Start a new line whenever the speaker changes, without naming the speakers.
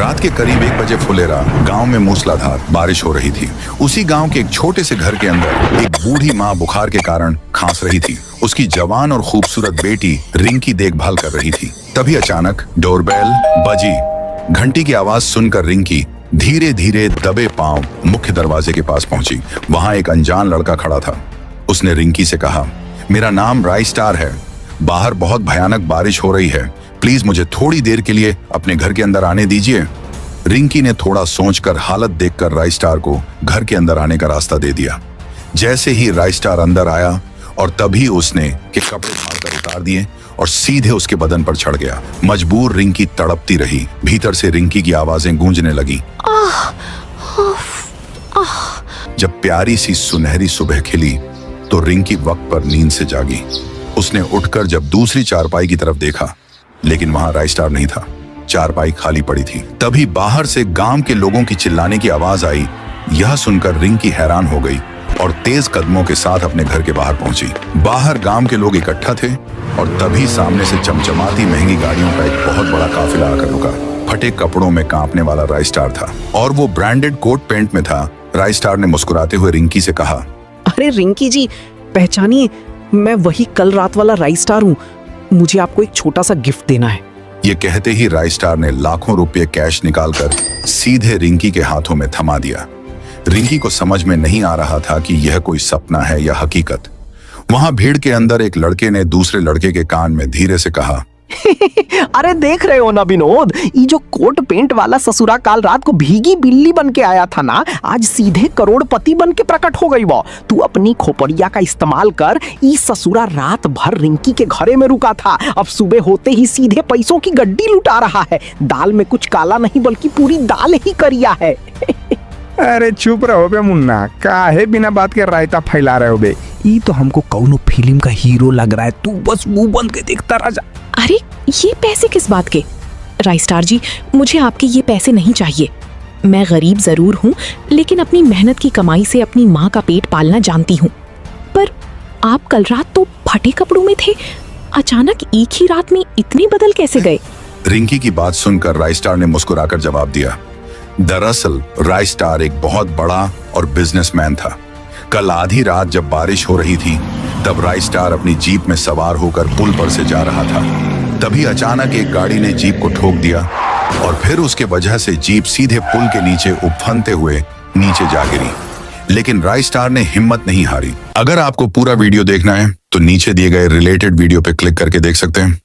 रात के करीब 1 बजे फुलेरा गांव में मूसलाधार बारिश हो रही थी। उसी गांव के एक छोटे से घर के अंदर एक बूढ़ी माँ बुखार के कारण खांस रही थी। उसकी जवान और खूबसूरत बेटी रिंकी देखभाल कर रही थी। तभी अचानक डोरबेल बजी। घंटी की आवाज सुनकर रिंकी धीरे धीरे दबे पांव मुख्य दरवाजे के पास पहुंची। वहां एक अनजान लड़का खड़ा था। उसने रिंकी से कहा, मेरा नाम राय स्टार है, बाहर बहुत भयानक बारिश हो रही है, प्लीज मुझे थोड़ी देर के लिए अपने घर के अंदर आने दीजिए। रिंकी ने थोड़ा सोचकर हालत देखकर राय स्टार को घर के अंदर आने का रास्ता दे दिया। जैसे ही राय स्टार अंदर आया और तभी उसने के कपड़े फाड़कर उतार दिए और सीधे उसके बदन पर चढ़ गया। मजबूर रिंकी तड़पती रही। भीतर से रिंकी की आवाजें गूंजने लगी। जब प्यारी सी सुनहरी सुबह खिली तो रिंकी वक्त पर नींद से जागी। उसने उठकर जब दूसरी चारपाई की तरफ देखा, लेकिन वहां राय स्टार नहीं था। चारपाई खाली पड़ी थी। तभी बाहर से गांव के लोगों की चिल्लाने की आवाज आई। यह सुनकर रिंकी हैरान हो गई और तेज कदमों के साथ अपने घर के बाहर पहुंची। बाहर गांव के लोग इकट्ठा थे और तभी सामने से चमचमाती महंगी गाड़ियों का एक बहुत बड़ा काफिला आकर रुका। फटे कपड़ों में कांपने वाला राय स्टार था और वो ब्रांडेड कोट पैंट में था। राय स्टार ने मुस्कुराते हुए रिंकी से कहा,
अरे रिंकी जी, पहचानिए, मैं वही कल रात वाला राय स्टार हूँ। मुझे आपको एक छोटा सा गिफ्ट देना है।
ये कहते ही राय स्टार ने लाखों रुपए कैश निकालकर सीधे रिंकी के हाथों में थमा दिया। रिंकी को समझ में नहीं आ रहा था कि यह कोई सपना है या हकीकत। वहां भीड़ के अंदर एक लड़के ने दूसरे लड़के के कान में धीरे से कहा,
अरे देख रहे हो ना विनोद, ये जो कोट पेंट वाला ससुरा काल रात को भीगी बिल्ली बन के आया था ना, आज सीधे करोड़पति बन के प्रकट हो गई। वो तू अपनी खोपड़िया का इस्तेमाल कर। ये ससुरा रात भर रिंकी के घरे में रुका था, अब सुबह होते ही सीधे पैसों की गड्डी लुटा रहा है। दाल में कुछ काला नहीं बल्कि पूरी दाल ही करिया है।
अरे चुप रहो बे मुन्ना, काहे बिना बात के रायता फैला रहे हो बे। ई तो हमको कौनो फिल्म का हीरो लग रहा है। तू बस मुंह बंद के देखता रह जा।
अरे ये पैसे किस बात के? राय स्टार जी, मुझे आपके ये पैसे नहीं चाहिए। मैं गरीब जरूर हूँ, लेकिन अपनी मेहनत की कमाई से अपनी माँ का पेट पालना जानती हूँ। पर आप कल रात तो फटे कपड़ों में थे, अचानक एक ही रात में इतने बदल कैसे गए?
रिंकी की बात सुनकर राय स्टार ने मुस्कुराकर जवाब दिया, दरअसल राय स्टार एक बहुत बड़ा और बिजनेसमैन था। कल आधी रात जब बारिश हो रही थी, तब राय स्टार अपनी जीप में सवार होकर पुल पर से जा रहा था। तभी अचानक एक गाड़ी ने जीप को ठोक दिया और फिर उसके वजह से जीप सीधे पुल के नीचे उफनते हुए नीचे जा गिरी। लेकिन राय स्टार ने हिम्मत नहीं हारी। अगर आपको पूरा वीडियो देखना है तो नीचे दिए गए रिलेटेड वीडियो पे क्लिक करके देख सकते हैं।